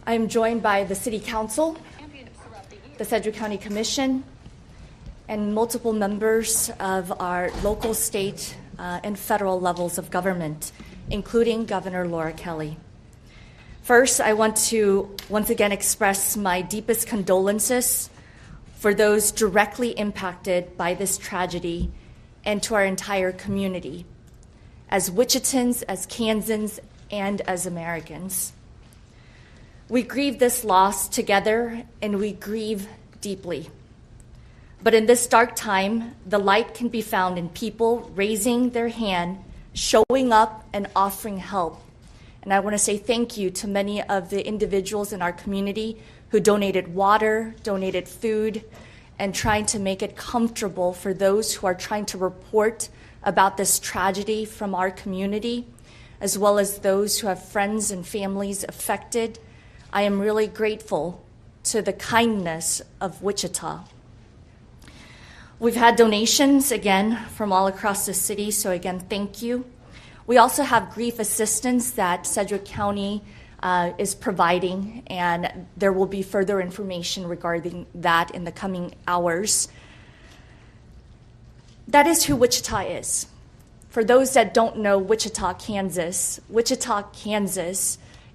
I'm joined by the City Council, the Sedgwick County Commission, and multiple members of our local, state, and federal levels of government, including Governor Laura Kelly. First, I want to once again express my deepest condolences for those directly impacted by this tragedy and to our entire community, as Wichitans, as Kansans, and as Americans. We grieve this loss together, and we grieve deeply. But in this dark time, the light can be found in people raising their hand, showing up, and offering help. And I want to say thank you to many of the individuals in our community who donated water, donated food, and trying to make it comfortable for those who are trying to report about this tragedy from our community, as well as those who have friends and families affected. I am really grateful to the kindness of Wichita. We've had donations, again, from all across the city, so again, thank you. We also have grief assistance that Sedgwick County is providing, and there will be further information regarding that in the coming hours. That is who Wichita is. For those that don't know Wichita, Kansas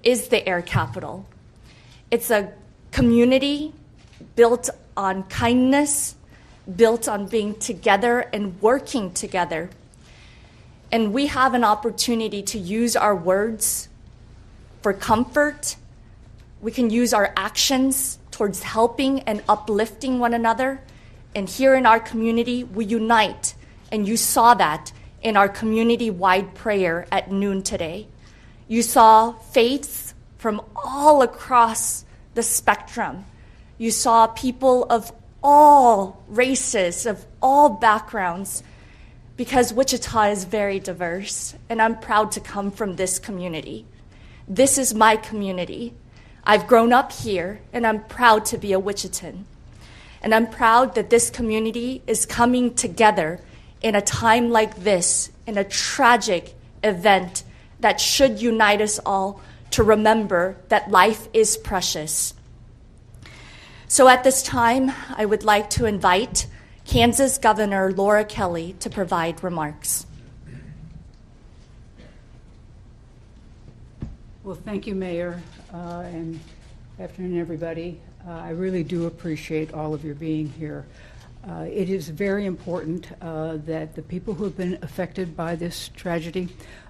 is the air capital. It's a community built on kindness, built on being together and working together. And we have an opportunity to use our words for comfort. We can use our actions towards helping and uplifting one another. And here in our community, we unite. And you saw that in our community-wide prayer at noon today. You saw faiths from all across the spectrum. You saw people of all races, of all backgrounds, because Wichita is very diverse, and I'm proud to come from this community. This is my community. I've grown up here, and I'm proud to be a Wichitan. And I'm proud that this community is coming together in a time like this, in a tragic event that should unite us all to remember that life is precious. So at this time, I would like to invite Kansas Governor Laura Kelly to provide remarks. Well, thank you, Mayor, and afternoon, everybody. I really do appreciate all of your being here. It is very important that the people who have been affected by this tragedy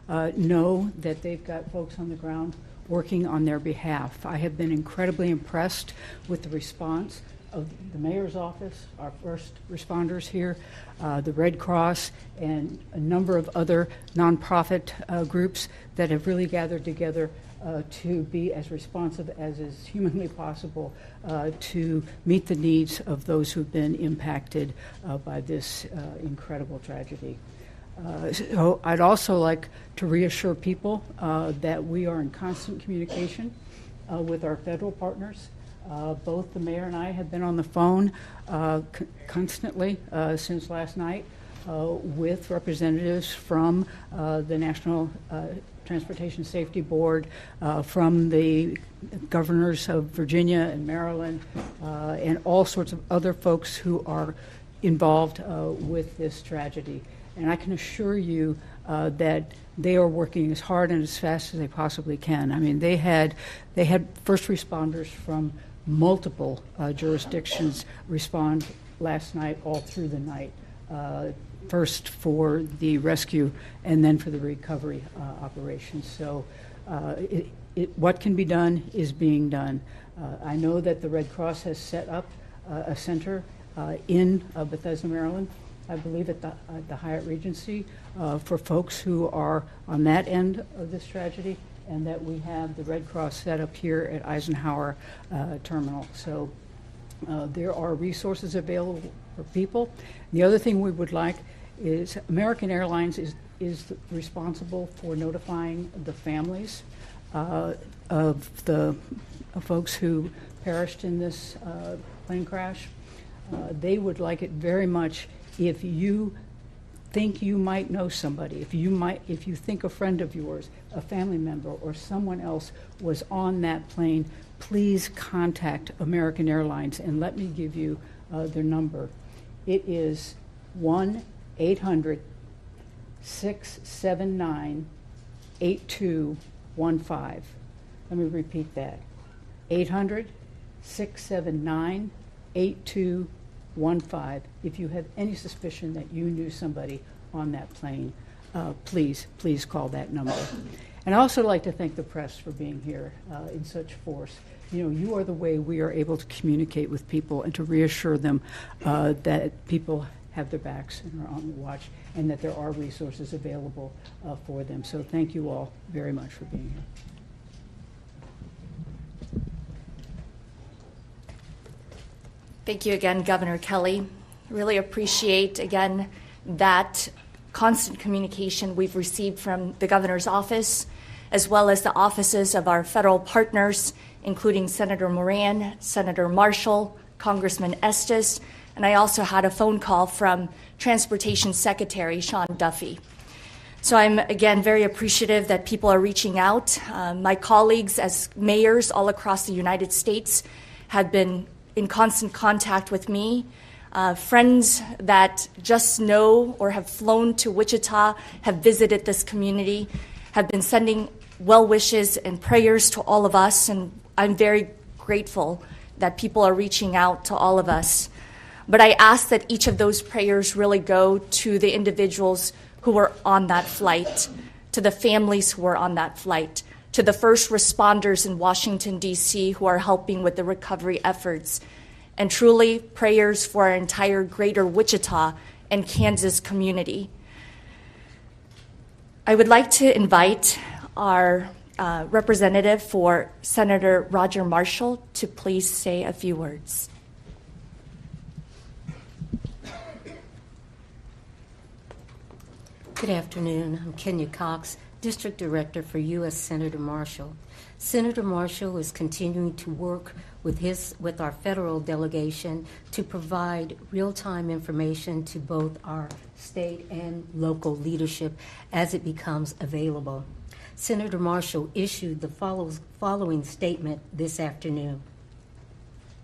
know that they've got folks on the ground working on their behalf. I have been incredibly impressed with the response of the mayor's office, our first responders here, the Red Cross, and a number of other nonprofit groups that have really gathered together to be as responsive as is humanly possible to meet the needs of those who've been impacted by this incredible tragedy. So I'd also like to reassure people that we are in constant communication with our federal partners. Both the mayor and I have been on the phone constantly since last night with representatives from the National Transportation Safety Board, from the governors of Virginia and Maryland, and all sorts of other folks who are involved with this tragedy. And I can assure you that they are working as hard and as fast as they possibly can. I mean, they had first responders from multiple jurisdictions respond last night, all through the night, first for the rescue and then for the recovery operations. So what can be done is being done. I know that the Red Cross has set up a center in Bethesda, Maryland, I believe at the Hyatt Regency, for folks who are on that end of this tragedy, and that we have the Red Cross set up here at Eisenhower Terminal. So there are resources available for people. The other thing we would like is American Airlines is responsible for notifying the families of the folks who perished in this plane crash. They would like it very much if you think you might know somebody, if you think a friend of yours, a family member, or someone else was on that plane, please contact American Airlines, and let me give you their number. It is 1-800-679-8215. Let me repeat that. 800-679-8215. If you have any suspicion that you knew somebody on that plane, please call that number. And I also like to thank the press for being here in such force. You know, you are the way we are able to communicate with people and to reassure them that people have their backs and are on the watch, and that there are resources available for them. So thank you all very much for being here. Thank you again, Governor Kelly. Really appreciate, again, that constant communication we've received from the governor's office, as well as the offices of our federal partners, including Senator Moran, Senator Marshall, Congressman Estes, and I also had a phone call from Transportation Secretary Sean Duffy. So I'm, again, very appreciative that people are reaching out. My colleagues as mayors all across the United States have been in constant contact with me. Friends that just know or have flown to Wichita, have visited this community, have been sending well wishes and prayers to all of us, and I'm very grateful that people are reaching out to all of us. But I ask that each of those prayers really go to the individuals who were on that flight, to the families who were on that flight, to the first responders in Washington, D.C. who are helping with the recovery efforts, and truly prayers for our entire greater Wichita and Kansas community. I would like to invite our representative for Senator Roger Marshall to please say a few words. Good afternoon. I'm Kenya Cox, District Director for U.S. Senator Marshall. Senator Marshall is continuing to work with our federal delegation to provide real-time information to both our state and local leadership as it becomes available. Senator Marshall issued the following statement this afternoon.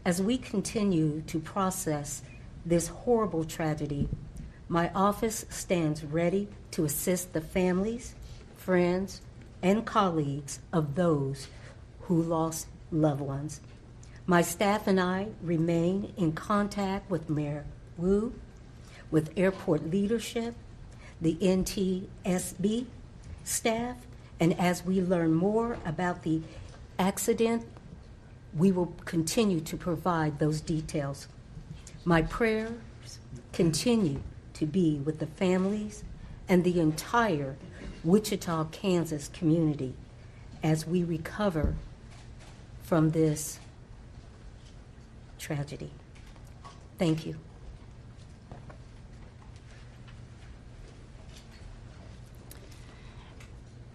As we continue to process this horrible tragedy, my office stands ready to assist the families, friends, and colleagues of those who lost loved ones. My staff and I remain in contact with Mayor Wu, with airport leadership, the NTSB staff, and as we learn more about the accident, we will continue to provide those details. My prayers continue to be with the families and the entire Wichita, Kansas community as we recover from this tragedy. Thank you.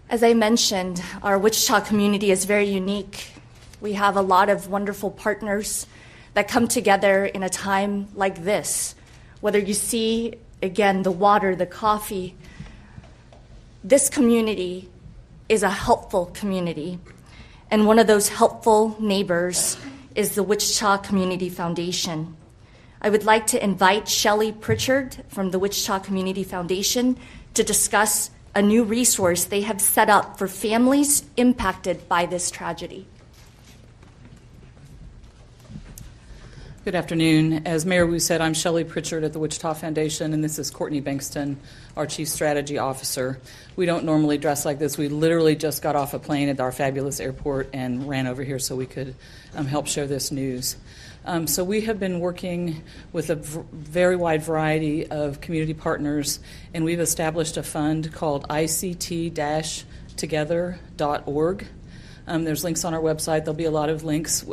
As I mentioned, our Wichita community is very unique. We have a lot of wonderful partners that come together in a time like this. Whether you see, again, the water, the coffee, this community is a helpful community. And one of those helpful neighbors is the Wichita Community Foundation. I would like to invite Shelley Pritchard from the Wichita Community Foundation to discuss a new resource they have set up for families impacted by this tragedy. Good afternoon. As Mayor Wu said, I'm Shelley Pritchard at the Wichita Foundation, and this is Courtney Bankston, our Chief Strategy Officer. We don't normally dress like this. We literally just got off a plane at our fabulous airport and ran over here so we could help share this news. So we have been working with a very wide variety of community partners, and we've established a fund called ICT-together.org. There's links on our website. There'll be a lot of links.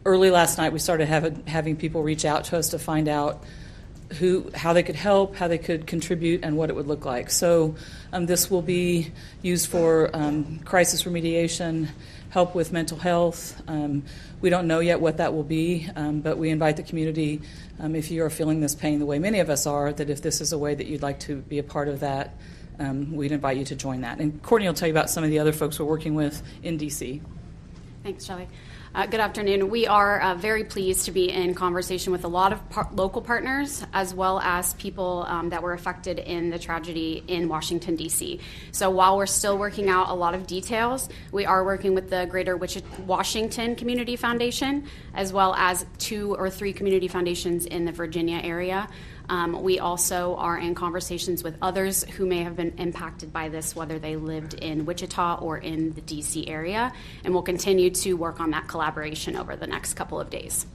Early last night, we started having people reach out to us to find out how they could help, how they could contribute, and what it would look like. So this will be used for crisis remediation, help with mental health. We don't know yet what that will be, but we invite the community, if you are feeling this pain the way many of us are, that if this is a way that you'd like to be a part of that, we'd invite you to join that. And Courtney will tell you about some of the other folks we're working with in D.C. Thanks, Shelley. Good afternoon. We are very pleased to be in conversation with a lot of local partners, as well as people that were affected in the tragedy in Washington, D.C. So while we're still working out a lot of details, we are working with the Greater Washington Community Foundation, as well as 2 or 3 community foundations in the Virginia area. We also are in conversations with others who may have been impacted by this, whether they lived in Wichita or in the D.C. area, and we'll continue to work on that collaboration over the next couple of days.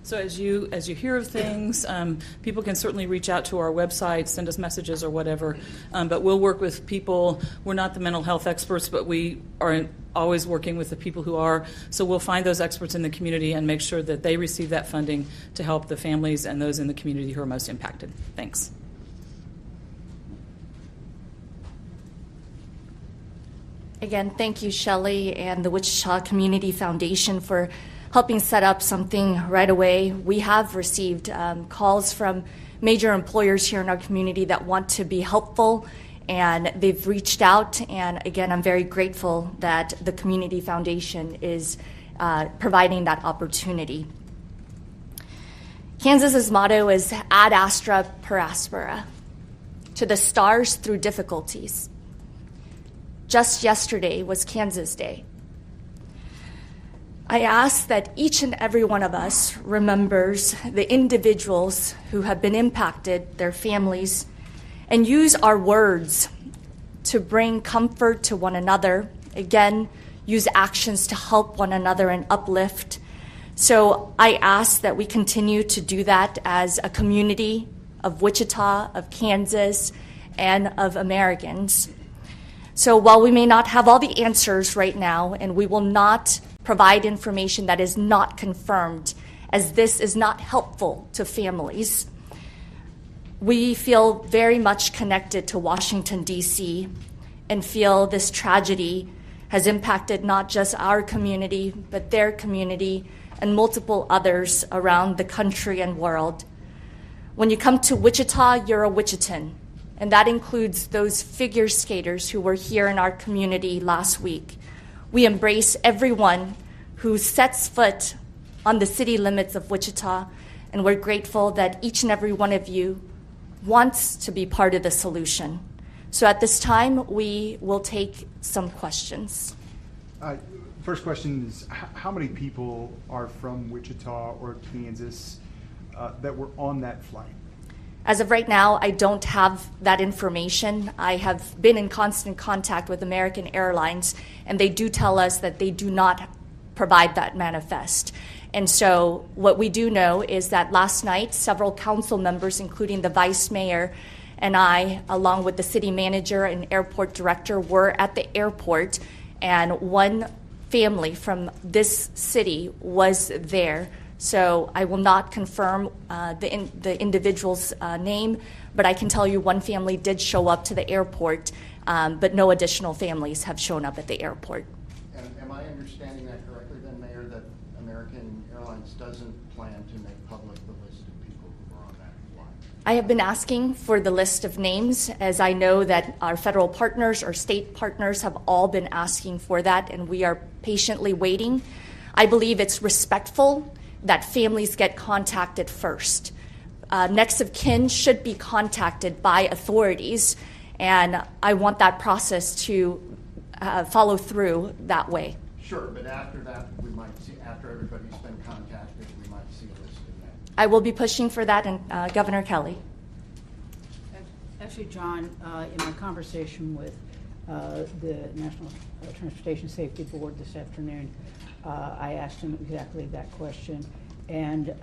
So as you hear of things, people can certainly reach out to our website, send us messages or whatever, but we'll work with people. We're not the mental health experts, but we are always working with the people who are. So we'll find those experts in the community and make sure that they receive that funding to help the families and those in the community who are most impacted. Thanks. Again, thank you, Shelley, and the Wichita Community Foundation for helping set up something right away. We have received calls from major employers here in our community that want to be helpful, and they've reached out. And again, I'm very grateful that the Community Foundation is providing that opportunity. Kansas's motto is ad astra per aspera, to the stars through difficulties. Just yesterday was Kansas Day. I ask that each and every one of us remembers the individuals who have been impacted, their families, and use our words to bring comfort to one another. Again, use actions to help one another and uplift. So I ask that we continue to do that as a community of Wichita, of Kansas, and of Americans. So while we may not have all the answers right now, and we will not provide information that is not confirmed, as this is not helpful to families, we feel very much connected to Washington, D.C., and feel this tragedy has impacted not just our community, but their community and multiple others around the country and world. When you come to Wichita, you're a Wichitan, and that includes those figure skaters who were here in our community last week. We embrace everyone who sets foot on the city limits of Wichita, and we're grateful that each and every one of you wants to be part of the solution. So at this time, we will take some questions. First question is, how many people are from Wichita or Kansas that were on that flight? As of right now, I don't have that information. I have been in constant contact with American Airlines, and they do tell us that they do not provide that manifest. And so what we do know is that last night, several council members, including the vice mayor and I, along with the city manager and airport director, were at the airport, and one family from this city was there. So I will not confirm the individual's name, but I can tell you one family did show up to the airport, but no additional families have shown up at the airport. And am I understanding that correctly then, Mayor, that American Airlines doesn't plan to make public the list of people who are on that flight? I have been asking for the list of names, as I know that our federal partners or state partners have all been asking for that, and we are patiently waiting. I believe it's respectful that families get contacted first. Next of kin should be contacted by authorities, and I want that process to follow through that way. Sure, but after that, we might see, after everybody's been contacted, we might see a list of names. I will be pushing for that, and Governor Kelly. Actually, John, in my conversation with the National Transportation Safety Board this afternoon, I asked them exactly that question, and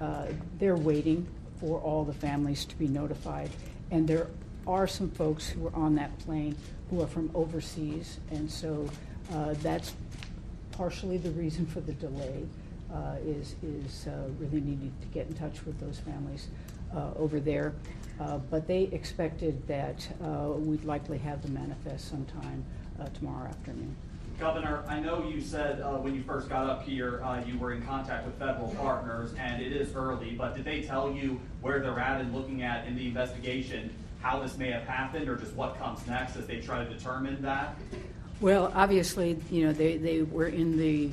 they're waiting for all the families to be notified. And there are some folks who are on that plane who are from overseas, and so that's partially the reason for the delay. is really needing to get in touch with those families over there. But they expected that we'd likely have the manifest sometime tomorrow afternoon. Governor, I know you said when you first got up here you were in contact with federal partners, and it is early, but did they tell you where they're at in looking at in the investigation how this may have happened, or just what comes next as they try to determine that? Well, obviously, you know, they were in the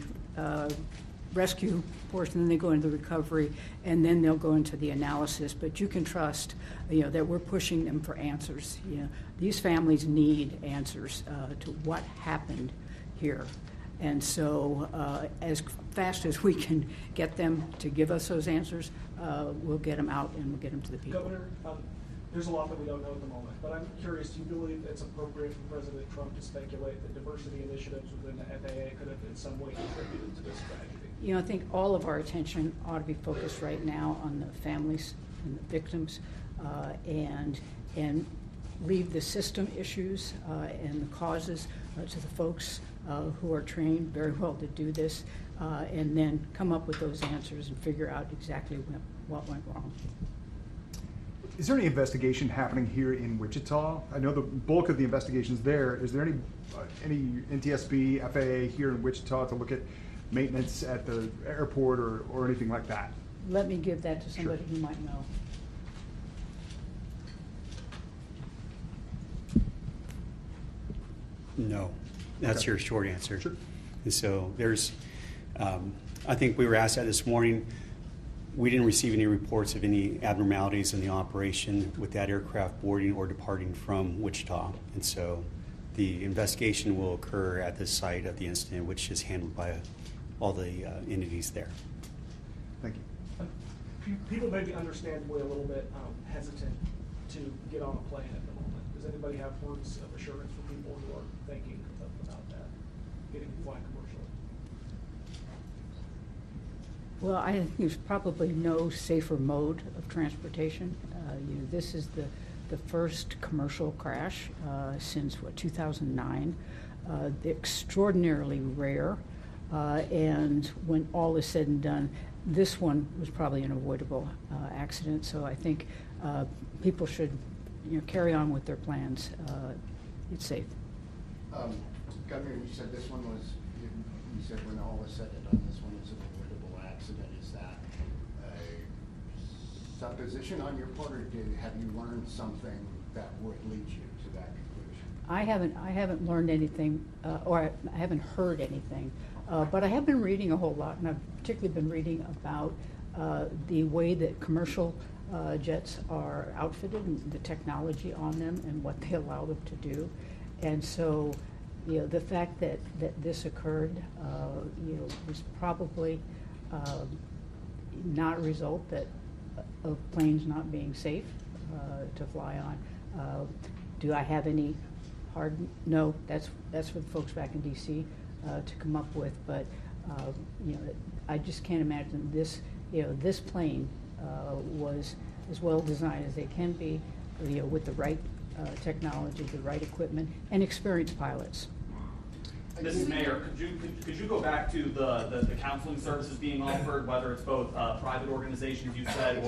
rescue portion, then they go into the recovery, and then they'll go into the analysis. But you can trust, you know, that we're pushing them for answers. You know, these families need answers to what happened here. And so as fast as we can get them to give us those answers, we'll get them out and we'll get them to the people. Governor, there's a lot that we don't know at the moment, but I'm curious, do you believe it's appropriate for President Trump to speculate that diversity initiatives within the FAA could have in some way contributed to this tragedy? You know, I think all of our attention ought to be focused right now on the families and the victims, and leave the system issues and the causes to the folks who are trained very well to do this, and then come up with those answers and figure out exactly what went wrong. Is there any investigation happening here in Wichita? I know the bulk of the investigation's there. Is there any NTSB, FAA here in Wichita to look at maintenance at the airport or anything like that? Let me give that to somebody who might know. No, that's Okay. your short answer. Sure. And so there's, I think we were asked that this morning. We didn't receive any reports of any abnormalities in the operation with that aircraft boarding or departing from Wichita. And so the investigation will occur at the site of the incident, which is handled by all the entities there. Thank you. People may be understandably a little bit hesitant to get on a plane at the moment. Does anybody have words of assurance for people who are thinking about that, flying commercially? Well, I think there's probably no safer mode of transportation. You know, this is the first commercial crash since 2009. Extraordinarily rare, and when all is said and done, this one was probably an avoidable accident. So I think people should, you know, carry on with their plans. It's safe. Governor, you said this one was, you said when all is said and done, this one was an avoidable accident. Is that a supposition on your part, or have you learned something that would lead you to that conclusion? I haven't learned anything, or I haven't heard anything, but I have been reading a whole lot, and I've particularly been reading about the way that commercial jets are outfitted and the technology on them and what they allow them to do. And so, you know, the fact that this occurred, you know, was probably not a result of planes not being safe to fly on. Do I have any hard? No, that's for the folks back in D.C. To come up with. But you know, I just can't imagine this. You know, this plane was as well designed as they can be. You know, with the right technology, the right equipment, and experienced pilots. Mrs. Mayor, could you go back to the counseling services being offered, whether it's both private organizations you said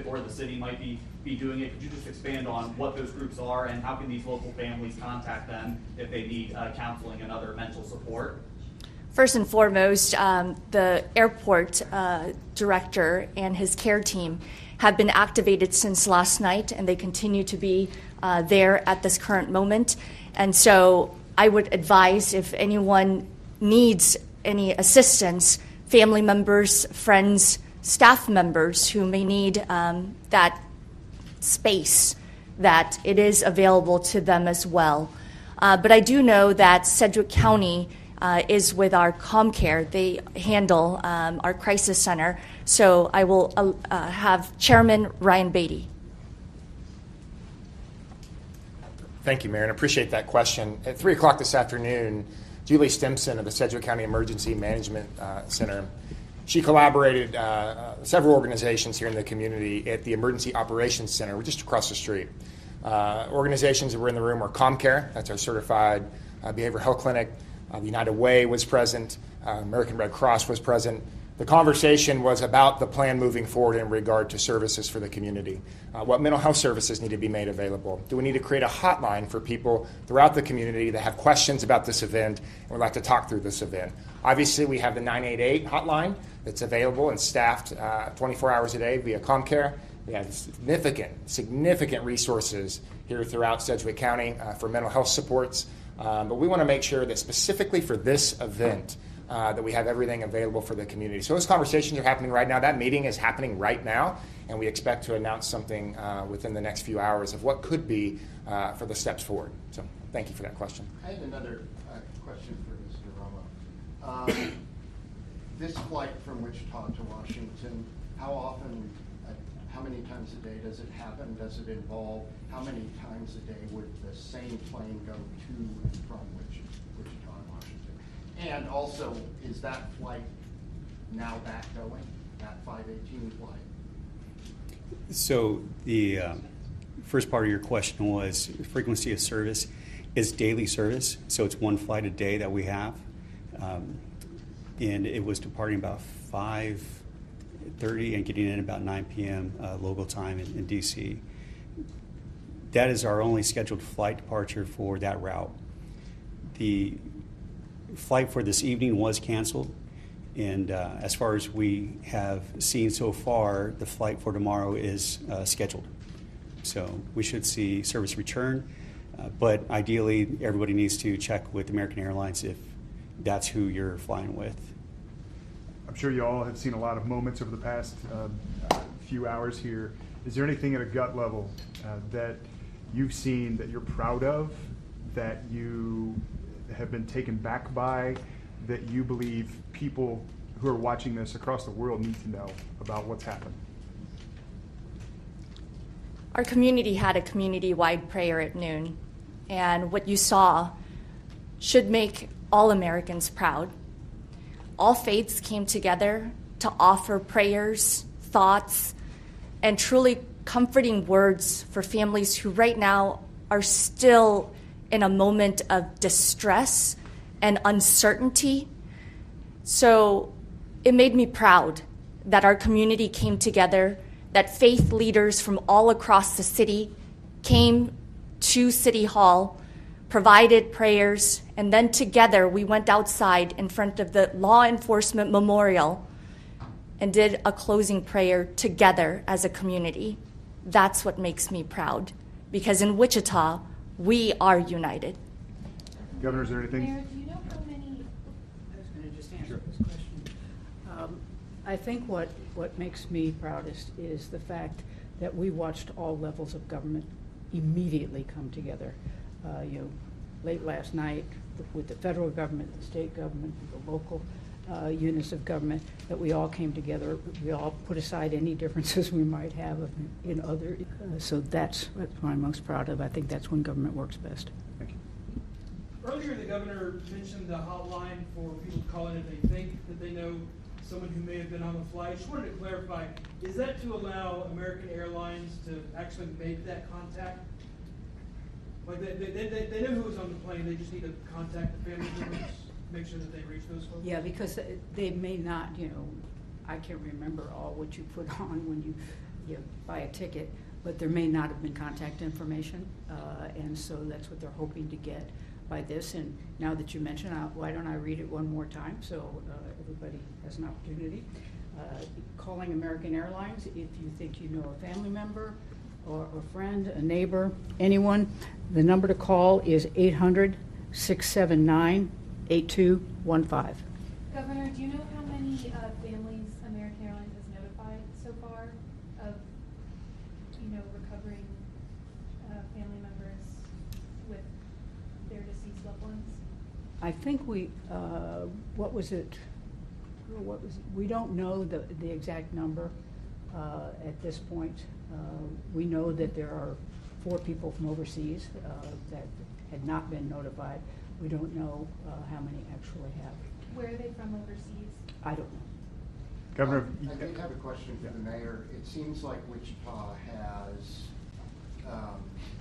or the city might be doing it? Could you just expand on what those groups are and how can these local families contact them if they need counseling and other mental support? First and foremost, the airport director and his care team have been activated since last night, and they continue to be there at this current moment. And so I would advise, if anyone needs any assistance, family members, friends, staff members who may need that space, that it is available to them as well. But I do know that Sedgwick County is with our ComCare. They handle our crisis center. So I will have Chairman Ryan Beatty. Thank you, Mayor, and appreciate that question. At 3 o'clock this afternoon, Julie Stimson of the Sedgwick County Emergency Management Center, she collaborated several organizations here in the community at the Emergency Operations Center. We're just across the street. Organizations that were in the room were ComCare, that's our certified behavioral health clinic. The United Way was present. American Red Cross was present. The conversation was about the plan moving forward in regard to services for the community. What mental health services need to be made available? Do we need to create a hotline for people throughout the community that have questions about this event and would like to talk through this event? Obviously, we have the 988 hotline that's available and staffed 24 hours a day via ComCare. We have significant resources here throughout Sedgwick County for mental health supports. But we want to make sure that specifically for this event, that we have everything available for the community. So those conversations are happening right now. That meeting is happening right now, and we expect to announce something within the next few hours of what could be for the steps forward. So thank you for that question. I had another question for Mr. Romo. This flight from Wichita to Washington, how often, how many times a day does it happen? Does it involve, how many times a day would the same plane go to and from Wichita and Washington? And also, is that flight now back going, that 518 flight? So the first part of your question was frequency of service is daily service. So it's one flight a day that we have. And it was departing about 5:30 and getting in about 9 p.m. Local time in D.C. That is our only scheduled flight departure for that route. The flight for this evening was canceled, and as far as we have seen so far, the flight for tomorrow is scheduled. So we should see service return, but ideally everybody needs to check with American Airlines if that's who you're flying with. I'm sure you all have seen a lot of moments over the past few hours here. Is there anything at a gut level that you've seen that you're proud of, that you have been taken back by, that you believe people who are watching this across the world need to know about what's happened? Our community had a community-wide prayer at noon, and what you saw should make all Americans proud. All faiths came together to offer prayers, thoughts, and truly comforting words for families who right now are still in a moment of distress and uncertainty. So it made me proud that our community came together, that faith leaders from all across the city came to City Hall, provided prayers, and then together we went outside in front of the Law Enforcement Memorial and did a closing prayer together as a community. That's what makes me proud, because in Wichita, we are united. Governor, is there anything? Mayor, do you know how many? I was going to just answer this question. I think what makes me proudest is the fact that we watched all levels of government immediately come together. Late last night with the federal government, the state government, the local units of government, that we all came together. We all put aside any differences we might have in other. So that's what I'm most proud of. I think that's when government works best. Thank you. Earlier, the governor mentioned the hotline for people to call in if they think that they know someone who may have been on the flight. Just wanted to clarify, is that to allow American Airlines to actually make that contact? Like they know who was on the plane, they just need to contact the family members, make sure that they reach those folks? Yeah, because they may not, I can't remember all what you put on when you buy a ticket, but there may not have been contact information, and so that's what they're hoping to get by this. And now that you mention, why don't I read it one more time so everybody has an opportunity. Calling American Airlines if you think you know a family member or a friend, a neighbor, anyone. The number to call is 800-679-8215. Governor, do you know how many families American Airlines has notified so far of, recovering family members with their deceased loved ones? I think we don't know the exact number at this point. We know that there are 4 people from overseas that had not been notified. We don't know how many actually have. Where are they from overseas? I don't know. Governor, I did have a question for the mayor. It seems like Wichita has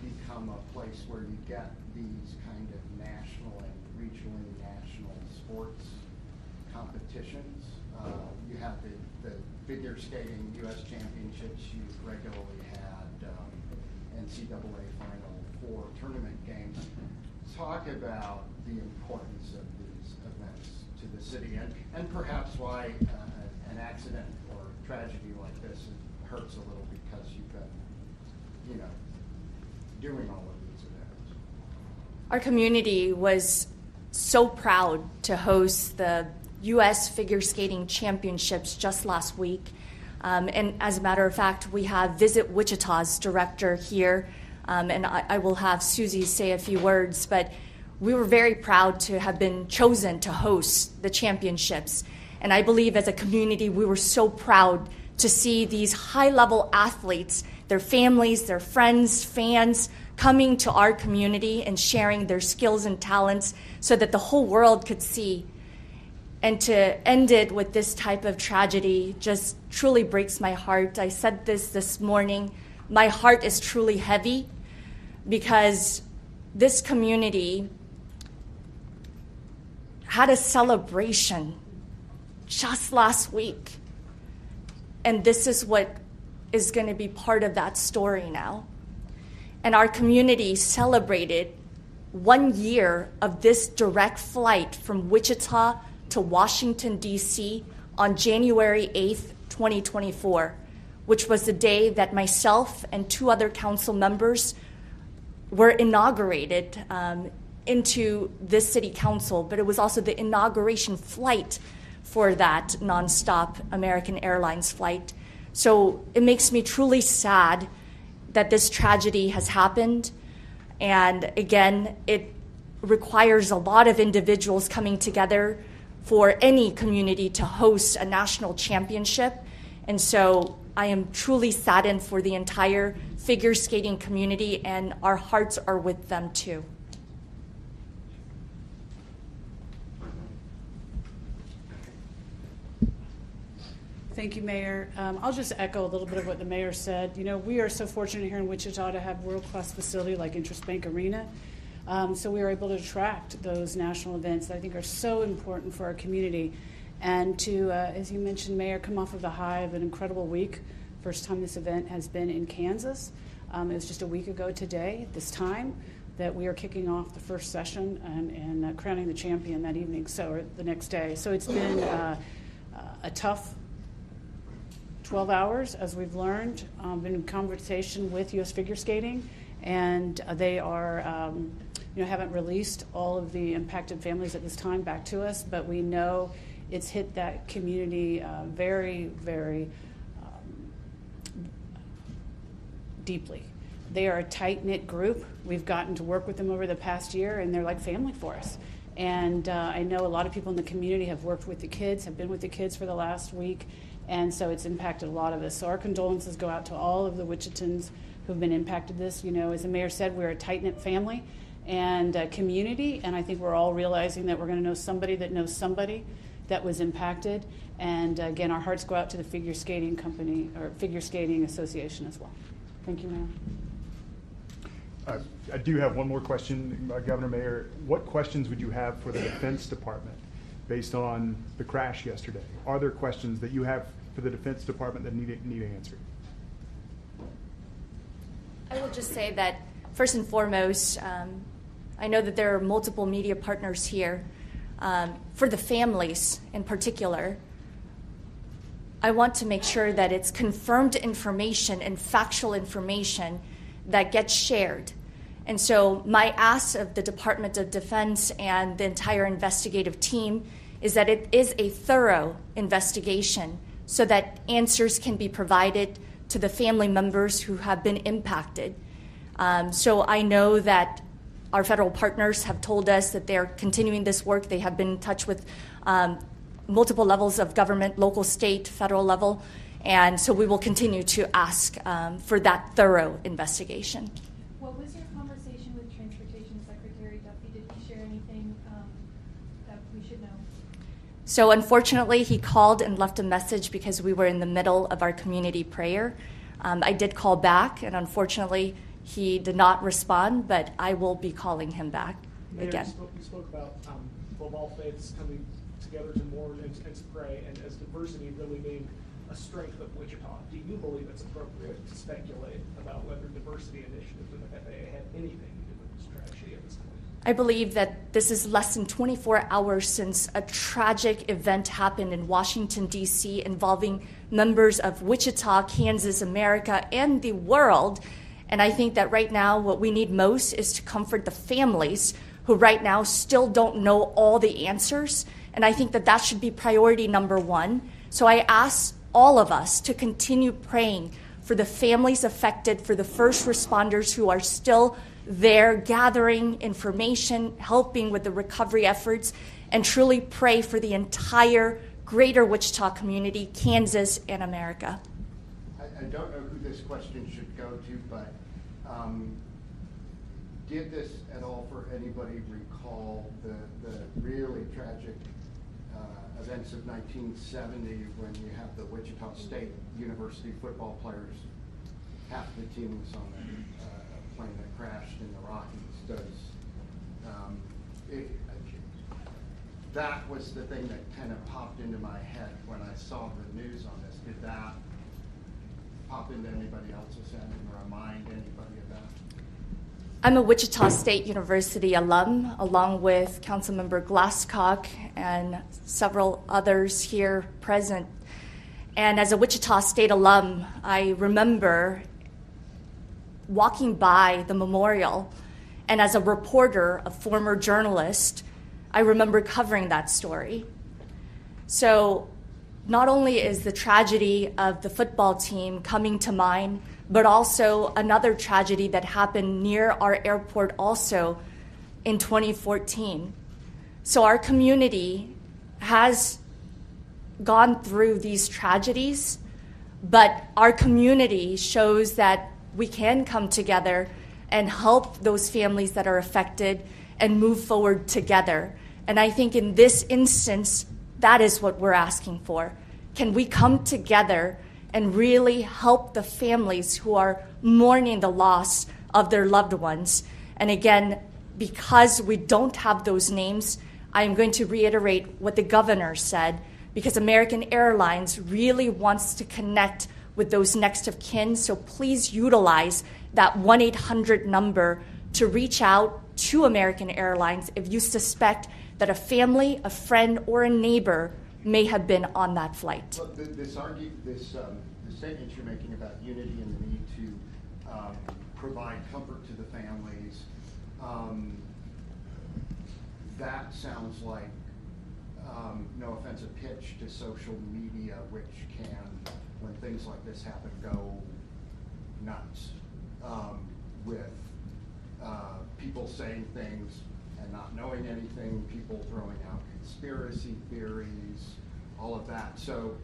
become a place where you get these kind of national and regionally national sports competitions. You have the figure skating U.S. championships. You regularly had NCAA Final Four tournament games. Talk about the importance of these events to the city, and perhaps why an accident or tragedy like this hurts a little because you've been, doing all of these events. Our community was so proud to host the U.S. Figure Skating Championships just last week. And as a matter of fact, we have Visit Wichita's director here, and I will have Susie say a few words, but we were very proud to have been chosen to host the championships. And I believe as a community, we were so proud to see these high-level athletes, their families, their friends, fans, coming to our community and sharing their skills and talents so that the whole world could see. And to end it with this type of tragedy just truly breaks my heart. I said this morning. My heart is truly heavy because this community had a celebration just last week. And this is what is going to be part of that story now. And our community celebrated 1 year of this direct flight from Wichita to Washington, D.C. on January 8th, 2024, which was the day that myself and 2 other council members were inaugurated into this city council, but it was also the inauguration flight for that nonstop American Airlines flight. So it makes me truly sad that this tragedy has happened. And again, it requires a lot of individuals coming together for any community to host a national championship. And so I am truly saddened for the entire figure skating community, and our hearts are with them too. Thank you, Mayor. I'll just echo a little bit of what the mayor said. We are so fortunate here in Wichita to have world-class facility like Interest Bank Arena. So we are able to attract those national events that I think are so important for our community. And to, as you mentioned, Mayor, come off of the high of an incredible week. First time this event has been in Kansas. It was just a week ago today, at this time, that we are kicking off the first session and crowning the champion that evening, or the next day. So it's been a tough 12 hours, as we've learned. Been in conversation with U.S. Figure Skating, and they are, haven't released all of the impacted families at this time back to us, but we know it's hit that community very, very deeply. They are a tight-knit group. We've gotten to work with them over the past year, and they're like family for us. And I know a lot of people in the community have worked with the kids, have been with the kids for the last week, and so it's impacted a lot of us. So our condolences go out to all of the Wichitans who've been impacted this. As the mayor said, we're a tight-knit family and community, and I think we're all realizing that we're going to know somebody that knows somebody that was impacted. And again, our hearts go out to the Figure Skating Company, or Figure Skating Association as well. Thank you, Mayor. I do have one more question, Governor Mayor. What questions would you have for the Defense Department based on the crash yesterday? Are there questions that you have for the Defense Department that need answered? I will just say that first and foremost, I know that there are multiple media partners here. For the families in particular, I want to make sure that it's confirmed information and factual information that gets shared. And so my ask of the Department of Defense and the entire investigative team is that it is a thorough investigation so that answers can be provided to the family members who have been impacted. So I know that our federal partners have told us that they're continuing this work. They have been in touch with multiple levels of government, local, state, federal level. And so we will continue to ask for that thorough investigation. What was your conversation with Transportation Secretary Duffy? Did he share anything that we should know? So unfortunately, he called and left a message because we were in the middle of our community prayer. I did call back, and unfortunately, he did not respond, but I will be calling him back again. You spoke about football faiths coming together to mourn and to pray, and as diversity really being a strength of Wichita, do you believe it's appropriate to speculate about whether diversity initiatives in the FAA had anything to do with this tragedy at this point? I believe that this is less than 24 hours since a tragic event happened in Washington, D.C., involving members of Wichita, Kansas, America, and the world. And I think that right now what we need most is to comfort the families who right now still don't know all the answers. And I think that that should be priority number one. So I ask all of us to continue praying for the families affected, for the first responders who are still there gathering information, helping with the recovery efforts, and truly pray for the entire greater Wichita community, Kansas, and America. I don't know who this question should go to, but did this at all for anybody recall the really tragic events of 1970 when you have the Wichita State University football players, half the team was on a plane that crashed in the Rockies. That was the thing that kind of popped into my head when I saw the news on this. Did that pop into anybody else's head or remind anybody of that? I'm a Wichita State University alum, along with Councilmember Glasscock and several others here present. And as a Wichita State alum, I remember walking by the memorial, and as a reporter, a former journalist, I remember covering that story. So not only is the tragedy of the football team coming to mind, but also another tragedy that happened near our airport also in 2014. So our community has gone through these tragedies, but our community shows that we can come together and help those families that are affected and move forward together. And I think in this instance, that is what we're asking for. Can we come together and really help the families who are mourning the loss of their loved ones? And again, because we don't have those names, I am going to reiterate what the governor said, because American Airlines really wants to connect with those next of kin. So please utilize that 1-800 number to reach out to American Airlines if you suspect that a family, a friend, or a neighbor may have been on that flight. Well, the statements you're making about unity and the need to provide comfort to the families, that sounds like, no offense, a pitch to social media, which can, when things like this happen, go nuts with people saying things and not knowing anything, people throwing out conspiracy theories, all of that. So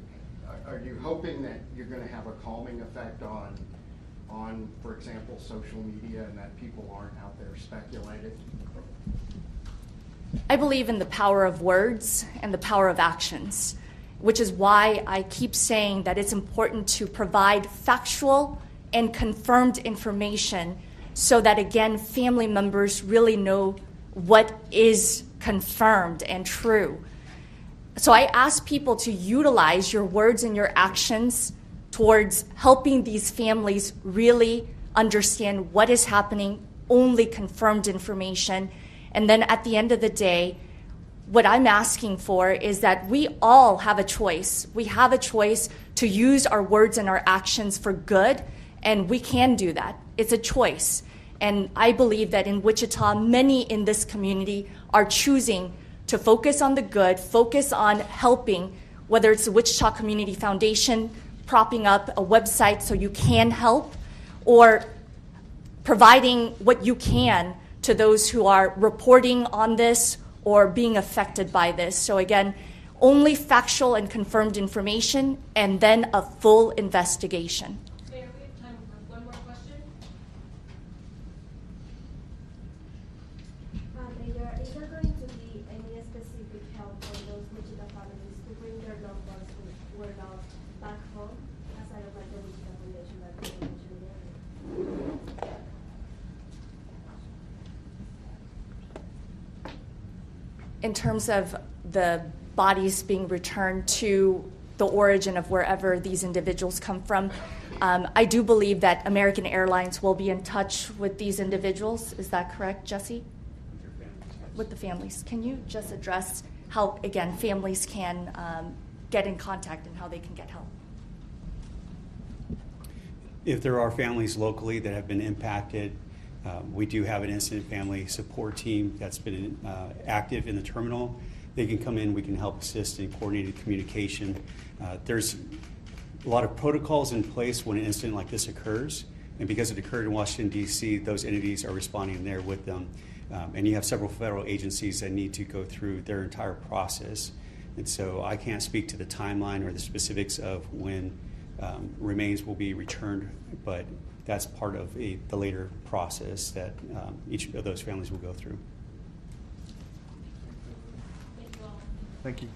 are you hoping that you're going to have a calming effect on, for example, social media, and that people aren't out there speculating? I believe in the power of words and the power of actions, which is why I keep saying that it's important to provide factual and confirmed information so that, again, family members really know what is confirmed and true. So I ask people to utilize your words and your actions towards helping these families really understand what is happening, only confirmed information. And then at the end of the day, what I'm asking for is that we all have a choice. We have a choice to use our words and our actions for good, and we can do that. It's a choice. And I believe that in Wichita, many in this community are choosing to focus on the good, focus on helping, whether it's the Wichita Community Foundation propping up a website so you can help, or providing what you can to those who are reporting on this or being affected by this. So again, only factual and confirmed information, and then a full investigation. Mayor, we have time for one more question. Mayor, is there going to be any specific help for those Wichita families to bring their loved ones who were lost back home, aside of like the Wichita Foundation that you mentioned earlier? In terms of the bodies being returned to the origin of wherever these individuals come from. I do believe that American Airlines will be in touch with these individuals. Is that correct, Jesse? With the families. Can you just address how, again, families can get in contact and how they can get help? If there are families locally that have been impacted, we do have an incident family support team that's been active in the terminal. They can come in, we can help assist in coordinated communication. There's a lot of protocols in place when an incident like this occurs, and because it occurred in Washington, D.C., those entities are responding there with them. And you have several federal agencies that need to go through their entire process. And so I can't speak to the timeline or the specifics of when remains will be returned, but that's part of the later process that each of those families will go through. Thank you.